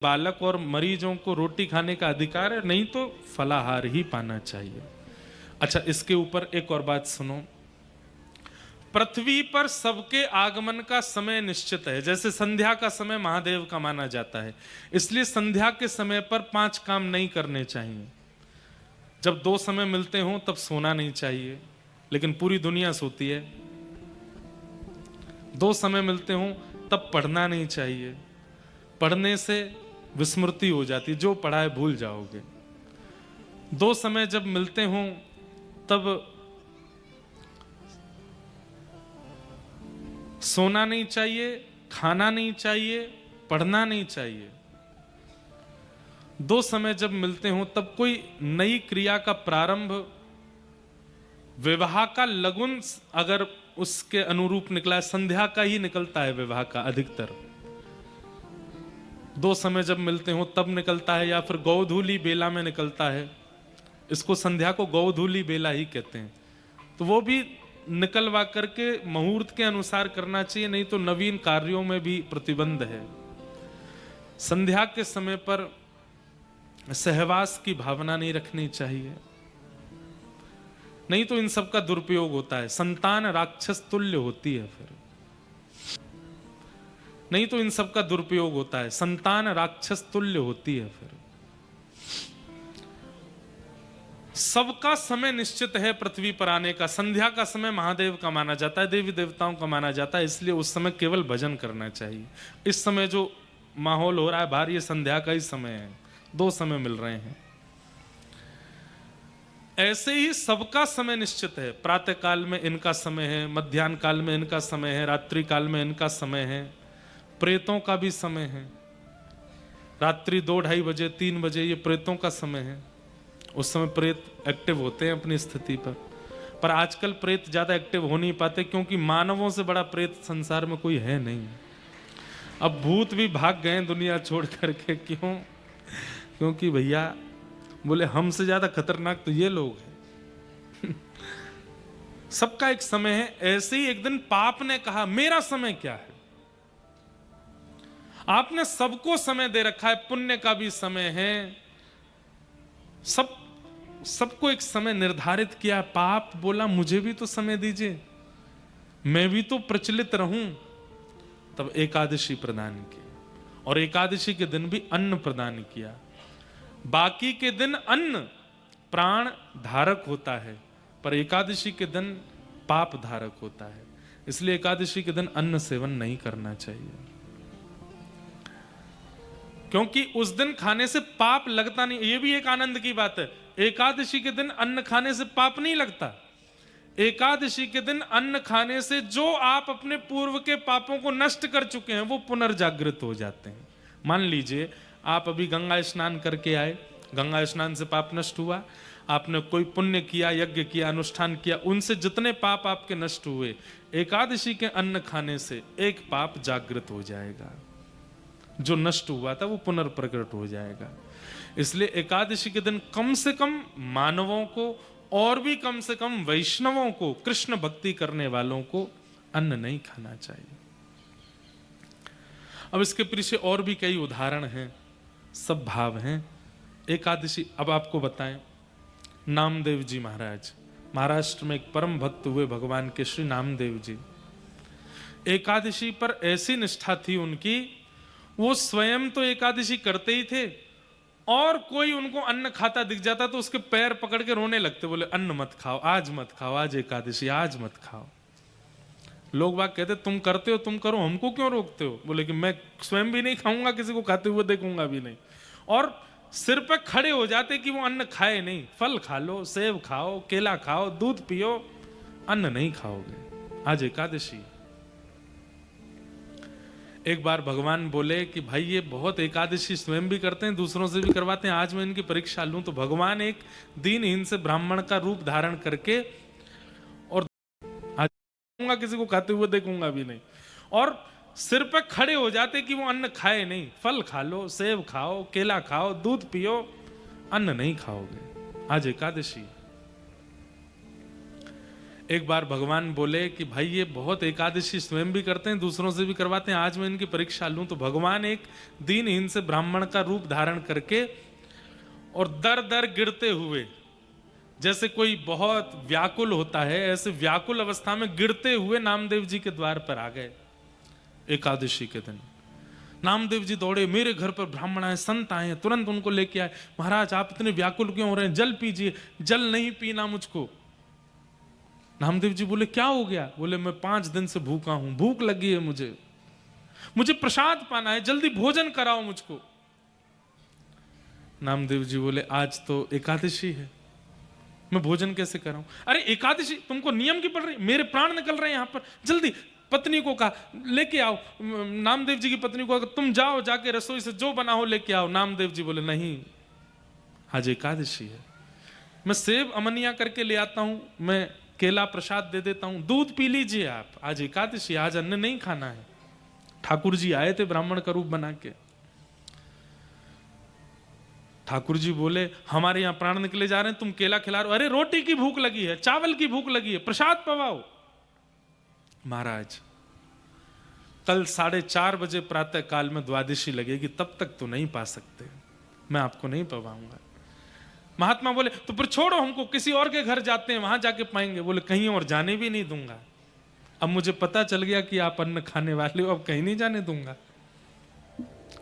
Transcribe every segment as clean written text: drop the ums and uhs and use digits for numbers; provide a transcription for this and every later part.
बालक और मरीजों को रोटी खाने का अधिकार है, नहीं तो फलाहार ही पाना चाहिए। अच्छा, इसके ऊपर एक और बात सुनो। पृथ्वी पर सबके आगमन का समय निश्चित है। जैसे संध्या का समय महादेव का माना जाता है, इसलिए संध्या के समय पर 5 काम नहीं करने चाहिए। जब 2 समय मिलते हों तब सोना नहीं चाहिए, लेकिन पूरी दुनिया सोती है। 2 समय मिलते हों तब पढ़ना नहीं चाहिए, पढ़ने से विस्मृति हो जाती, जो पढ़ा है भूल जाओगे। 2 समय जब मिलते हों तब सोना नहीं चाहिए, खाना नहीं चाहिए, पढ़ना नहीं चाहिए। 2 समय जब मिलते हों तब कोई नई क्रिया का प्रारंभ, विवाह का लगुन अगर उसके अनुरूप निकला है, संध्या का ही निकलता है विवाह का अधिकतर। 2 समय जब मिलते हो तब निकलता है, या फिर गौधूली बेला में निकलता है। इसको संध्या को गौधूली बेला ही कहते हैं। तो वो भी निकलवा करके मुहूर्त के अनुसार करना चाहिए, नहीं तो नवीन कार्यों में भी प्रतिबंध है। संध्या के समय पर सहवास की भावना नहीं रखनी चाहिए, नहीं तो इन सब का दुरुपयोग होता है। संतान राक्षस तुल्य होती है, फिर नहीं तो इन सब का दुरुपयोग होता है। संतान राक्षस तुल्य होती है। फिर सबका समय निश्चित है पृथ्वी पर आने का। संध्या का समय महादेव का माना जाता है, देवी देवताओं का माना जाता है, इसलिए उस समय केवल भजन करना चाहिए। इस समय जो माहौल हो रहा है बाहर, ये संध्या का ही समय है। 2 समय मिल रहे हैं। ऐसे ही सबका समय निश्चित है। प्रातः काल में इनका समय है, मध्याह्न काल में इनका समय है, रात्रि काल में इनका समय है। प्रेतों का भी समय है। रात्रि 2-2:30 बजे 3 बजे ये प्रेतों का समय है। उस समय प्रेत एक्टिव होते हैं अपनी स्थिति पर आजकल प्रेत ज्यादा एक्टिव हो नहीं पाते, क्योंकि मानवों से बड़ा प्रेत संसार में कोई है नहीं। अब भूत भी भाग गए दुनिया छोड़ करके। क्यों? क्योंकि भैया बोले हमसे ज्यादा खतरनाक तो ये लोग हैं। सबका एक समय है। ऐसे ही एक दिन पाप ने कहा मेरा समय क्या है। आपने सबको समय दे रखा है, पुण्य का भी समय है, सबको एक समय निर्धारित किया। पाप बोला मुझे भी तो समय दीजिए, मैं भी तो प्रचलित रहूं। तब एकादशी प्रदान की, और एकादशी के दिन भी अन्न प्रदान किया। बाकी के दिन अन्न प्राण धारक होता है, पर एकादशी के दिन पाप धारक होता है। इसलिए एकादशी के दिन अन्न सेवन नहीं करना चाहिए, क्योंकि उस दिन खाने से पाप लगता नहीं। ये भी एक आनंद की बात है। एकादशी के दिन अन्न खाने से पाप नहीं लगता। एकादशी के दिन अन्न खाने से जो आप अपने पूर्व के पापों को नष्ट कर चुके हैं वो पुनर्जागृत हो जाते हैं। मान लीजिए आप अभी गंगा स्नान करके आए, गंगा स्नान से पाप नष्ट हुआ। आपने कोई पुण्य किया, यज्ञ किया, अनुष्ठान किया, उनसे जितने पाप आपके नष्ट हुए, एकादशी के अन्न खाने से एक पाप जागृत हो जाएगा। जो नष्ट हुआ था वो पुनर्प्रकट हो जाएगा। इसलिए एकादशी के दिन कम से कम मानवों को, और भी कम से कम वैष्णवों को, कृष्ण भक्ति करने वालों को अन्न नहीं खाना चाहिए। अब इसके पीछे और भी कई उदाहरण हैं, सब भाव हैं। एकादशी अब आपको बताएं, नामदेव जी महाराज, महाराष्ट्र में एक परम भक्त हुए भगवान के श्री नामदेव जी। एकादशी पर ऐसी निष्ठा थी उनकी, वो स्वयं तो एकादशी करते ही थे, और कोई उनको अन्न खाता दिख जाता तो उसके पैर पकड़ के रोने लगते, बोले अन्न मत खाओ, आज मत खाओ, आज एकादशी, आज मत खाओ। लोग बात कहते तुम करते हो तुम करो, हमको क्यों रोकते हो? बोले कि मैं स्वयं भी नहीं खाऊंगा, किसी को खाते हुए देखूंगा भी नहीं। और सिर पे खड़े हो जाते कि वो अन्न खाए नहीं। फल खा लो, सेब खाओ, केला खाओ, दूध पियो, अन्न नहीं खाओगे, आज एकादशी। एक बार भगवान बोले कि भाई ये बहुत एकादशी स्वयं भी करते हैं, दूसरों से भी करवाते हैं, आज मैं इनकी परीक्षा लूं। तो भगवान एक दीनहीन से ब्राह्मण का रूप धारण करके, और आज किसी को खाते हुए देखूंगा भी नहीं, और सिर पे खड़े हो जाते कि वो अन्न खाए नहीं। फल खा लो, सेब खाओ, केला खाओ, दूध पियो, अन्न नहीं खाओगे, आज एकादशी। एक बार भगवान बोले कि भाई ये बहुत एकादशी स्वयं भी करते हैं, दूसरों से भी करवाते हैं, आज मैं इनकी परीक्षा लूं। तो भगवान एक दीनहीन से ब्राह्मण का रूप धारण करके और दर दर गिरते हुए, जैसे कोई बहुत व्याकुल होता है, ऐसे व्याकुल अवस्था में गिरते हुए नामदेव जी के द्वार पर आ गए। एकादशी के दिन नामदेव जी दौड़े, मेरे घर पर ब्राह्मण आए, संत आए, तुरंत उनको लेके आए। महाराज आप इतने व्याकुल क्यों हो रहे हैं, जल पीजिए। जल नहीं पीना मुझको। नामदेव जी बोले क्या हो गया? बोले मैं 5 दिन से भूखा हूं, भूख लगी है मुझे प्रसाद पाना है, जल्दी भोजन कराओ मुझको। नामदेव जी बोले आज तो एकादशी है, मैं भोजन कैसे कराऊं? अरे एकादशी तुमको नियम की पड़ रही, मेरे प्राण निकल रहे हैं यहां पर, जल्दी। पत्नी को कहा लेके आओ, नामदेव जी की पत्नी को तुम जाओ, जाके रसोई से जो बना हो लेके आओ। नामदेव जी बोले नहीं, आज एकादशी है, मैं सेब अमनिया करके ले आता हूं, मैं केला प्रसाद दे देता हूं, दूध पी लीजिए आप, आज एकादशी, आज अन्न नहीं खाना है। ठाकुर जी आए थे ब्राह्मण का रूप बना के। ठाकुर जी बोले हमारे यहां प्राण निकले जा रहे हैं, तुम केला खिला रहे हो? अरे रोटी की भूख लगी है, चावल की भूख लगी है, प्रसाद पवाओ। महाराज कल 4:30 बजे प्रातः काल में द्वादशी लगेगी, तब तक तो नहीं पा सकते, मैं आपको नहीं पवाऊंगा। महात्मा बोले तो फिर छोड़ो हमको, किसी और के घर जाते हैं, वहां जाके पाएंगे। बोले कहीं और जाने भी नहीं दूंगा, अब मुझे पता चल गया कि आप अन्न खाने वाले हो, अब कहीं नहीं जाने दूंगा।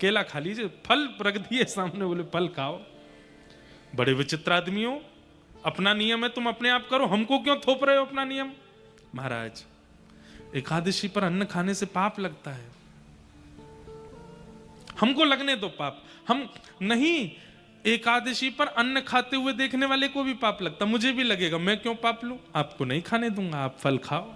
केला खा लीजिए, फल रख दिए सामने, बोले फल खाओ। बड़े विचित्र आदमी हो, अपना नियम है तुम अपने आप करो, हमको क्यों थोप रहे हो अपना नियम? महाराज एकादशी पर अन्न खाने से पाप लगता है, हमको लगने दो पाप। हम नहीं, एकादशी पर अन्न खाते हुए देखने वाले को भी पाप लगता, मुझे भी लगेगा, मैं क्यों पाप लूं? आपको नहीं खाने दूंगा, आप फल खाओ।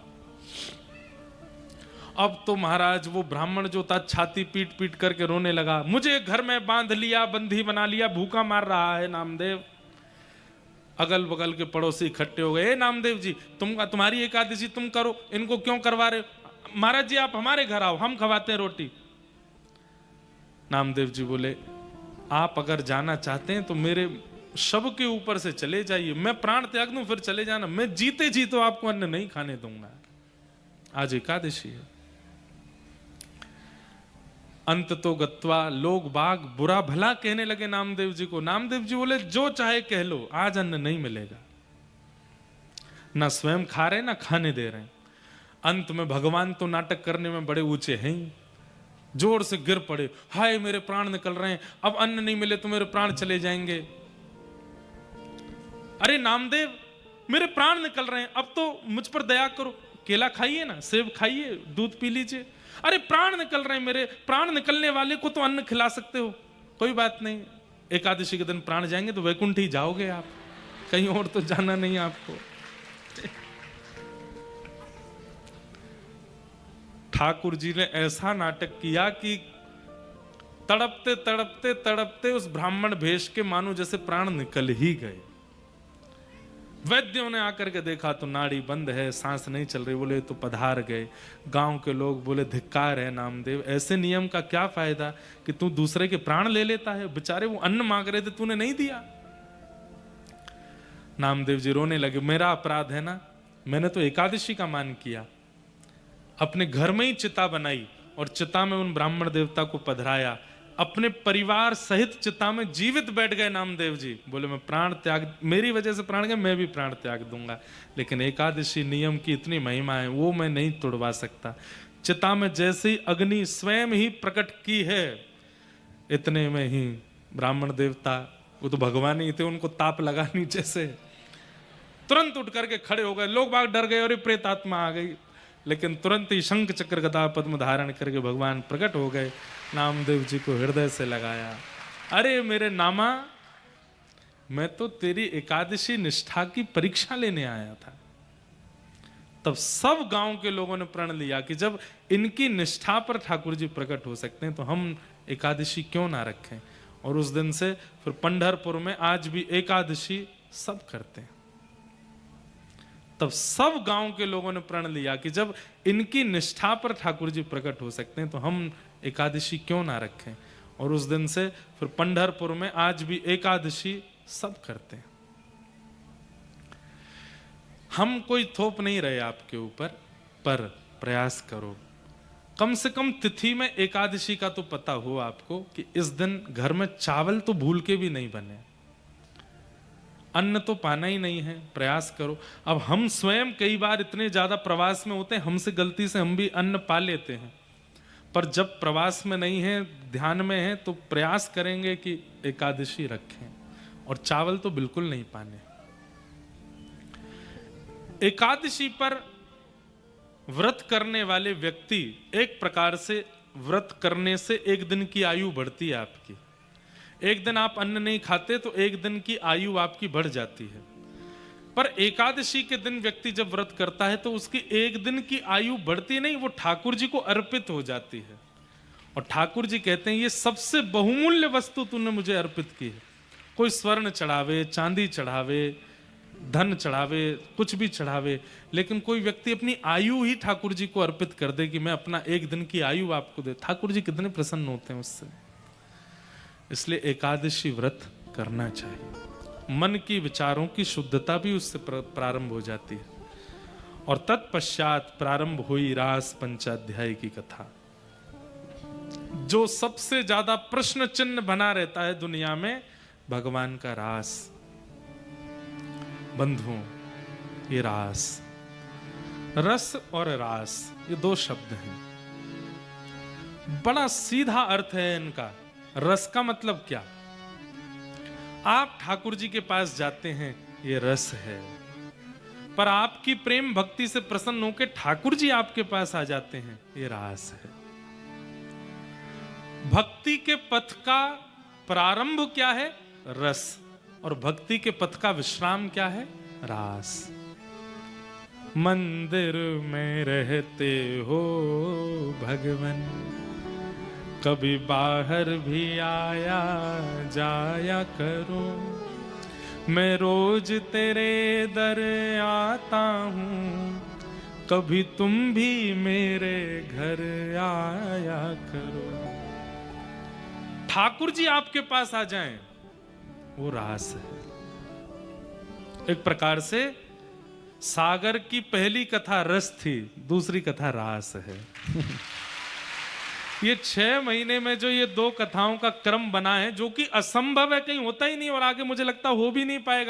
अब तो महाराज वो ब्राह्मण जो था छाती पीट पीट करके रोने लगा, मुझे घर में बांध लिया, बंदी बना लिया, भूखा मार रहा है नामदेव। अगल बगल के पड़ोसी इकट्ठे हो गए, नामदेव जी तुम्हारी एकादशी तुम करो, इनको क्यों करवा रहे हो? महाराज जी आप हमारे घर आओ, हम खवाते हैं रोटी। नामदेव जी बोले आप अगर जाना चाहते हैं तो मेरे शव के ऊपर से चले जाइए, मैं प्राण त्याग दूं फिर चले जाना, मैं जीते जी तो आपको अन्न नहीं खाने दूंगा, आज एकादशी है। अंत तो गत्वा लोग बाग बुरा भला कहने लगे नामदेव जी को। नामदेव जी बोले जो चाहे कह लो, आज अन्न नहीं मिलेगा। ना स्वयं खा रहे ना खाने दे रहे। अंत में भगवान तो नाटक करने में बड़े ऊंचे हैं, जोर से गिर पड़े, हाय मेरे प्राण निकल रहे हैं, अब अन्न नहीं मिले तो मेरे प्राण चले जाएंगे। अरे नामदेव मेरे प्राण निकल रहे हैं, अब तो मुझ पर दया करो, केला खाइए ना, सेब खाइए, दूध पी लीजिए। अरे प्राण निकल रहे हैं मेरे, प्राण निकलने वाले को तो अन्न खिला सकते हो, कोई बात नहीं, एकादशी के दिन प्राण जाएंगे तो वैकुंठ ही जाओगे आप, कहीं और तो जाना नहीं आपको। ठाकुर जी ने ऐसा नाटक किया कि तड़पते तड़पते तड़पते उस ब्राह्मण भेष के मानो जैसे प्राण निकल ही गए। वैद्यों ने आकर के देखा तो नाड़ी बंद है, सांस नहीं चल रही, बोले तो पधार गए। गांव के लोग बोले धिक्कार है नामदेव, ऐसे नियम का क्या फायदा कि तू दूसरे के प्राण ले लेता है, बेचारे वो अन्न मांग रहे थे तूने नहीं दिया। नामदेव जी रोने लगे, मेरा अपराध है ना, मैंने तो एकादशी का मान किया, अपने घर में ही चिता बनाई और चिता में उन ब्राह्मण देवता को पधराया, अपने परिवार सहित चिता में जीवित बैठ गए नामदेव जी। बोले मैं प्राण त्याग, मेरी वजह से प्राण गए, मैं भी प्राण त्याग दूंगा, लेकिन एकादशी नियम की इतनी महिमा है वो मैं नहीं तोड़वा सकता। चिता में जैसे ही अग्नि स्वयं ही प्रकट की है, इतने में ही ब्राह्मण देवता, वो तो भगवान ही थे, उनको ताप लगा नीचे से, तुरंत उठ करके खड़े हो गए। लोग बाग डर गए और प्रेत आत्मा आ गई, लेकिन तुरंत ही शंख चक्र गदा पद्म धारण करके भगवान प्रकट हो गए, नामदेव जी को हृदय से लगाया। अरे मेरे नामा, मैं तो तेरी एकादशी निष्ठा की परीक्षा लेने आया था। तब सब गांव के लोगों ने प्रण लिया कि जब इनकी निष्ठा पर ठाकुर जी प्रकट हो सकते हैं तो हम एकादशी क्यों ना रखें। और उस दिन से फिर पंढरपुर में आज भी एकादशी सब करते हैं। तब सब गांव के लोगों ने प्रण लिया कि जब इनकी निष्ठा पर ठाकुर जी प्रकट हो सकते हैं तो हम एकादशी क्यों ना रखें। और उस दिन से फिर पंढरपुर में आज भी एकादशी सब करते हैं। हम कोई थोप नहीं रहे आपके ऊपर, पर प्रयास करो। कम से कम तिथि में एकादशी का तो पता हो आपको कि इस दिन घर में चावल तो भूल के भी नहीं बने, अन्न तो पाना ही नहीं है, प्रयास करो। अब हम स्वयं कई बार इतने ज्यादा प्रवास में होते हैं, हमसे गलती से हम भी अन्न पा लेते हैं, पर जब प्रवास में नहीं है, ध्यान में है, तो प्रयास करेंगे कि एकादशी रखें, और चावल तो बिल्कुल नहीं पाने। एकादशी पर व्रत करने वाले व्यक्ति, एक प्रकार से व्रत करने से एक दिन की आयु बढ़ती है आपकी। एक दिन आप अन्न नहीं खाते तो एक दिन की आयु आपकी बढ़ जाती है। पर एकादशी के दिन व्यक्ति जब व्रत करता है तो उसकी एक दिन की आयु बढ़ती नहीं, वो ठाकुर जी को अर्पित हो जाती है। और ठाकुर जी कहते हैं ये सबसे बहुमूल्य वस्तु तूने मुझे अर्पित की है। कोई स्वर्ण चढ़ावे, चांदी चढ़ावे, धन चढ़ावे, कुछ भी चढ़ावे, लेकिन कोई व्यक्ति अपनी आयु ही ठाकुर जी को अर्पित कर दे कि मैं अपना एक दिन की आयु आपको दे, ठाकुर जी कितने प्रसन्न होते हैं उससे। इसलिए एकादशी व्रत करना चाहिए। मन की विचारों की शुद्धता भी उससे प्रारंभ हो जाती है। और तत्पश्चात प्रारंभ हुई रास पंचाध्याय की कथा। जो सबसे ज्यादा प्रश्न चिन्ह बना रहता है दुनिया में, भगवान का रास। बंधुओं, ये रास, रस और रास, ये दो शब्द हैं, बड़ा सीधा अर्थ है इनका। रस का मतलब क्या? आप ठाकुर जी के पास जाते हैं, ये रस है। पर आपकी प्रेम भक्ति से प्रसन्न होकर ठाकुर जी आपके पास आ जाते हैं, ये रास है। भक्ति के पथ का प्रारंभ क्या है? रस। और भक्ति के पथ का विश्राम क्या है? रास। मंदिर में रहते हो भगवन, कभी बाहर भी आया जाया करो। मैं रोज तेरे दर आता हूँ, कभी तुम भी मेरे घर आया करो। ठाकुर जी आपके पास आ जाएं, वो रास है। एक प्रकार से सागर की पहली कथा रस थी, दूसरी कथा रास है। ये 6 महीने में जो ये 2 कथाओं का क्रम बना है, जो कि असंभव है, कहीं होता ही नहीं, और आगे मुझे लगता हो भी नहीं पाएगा।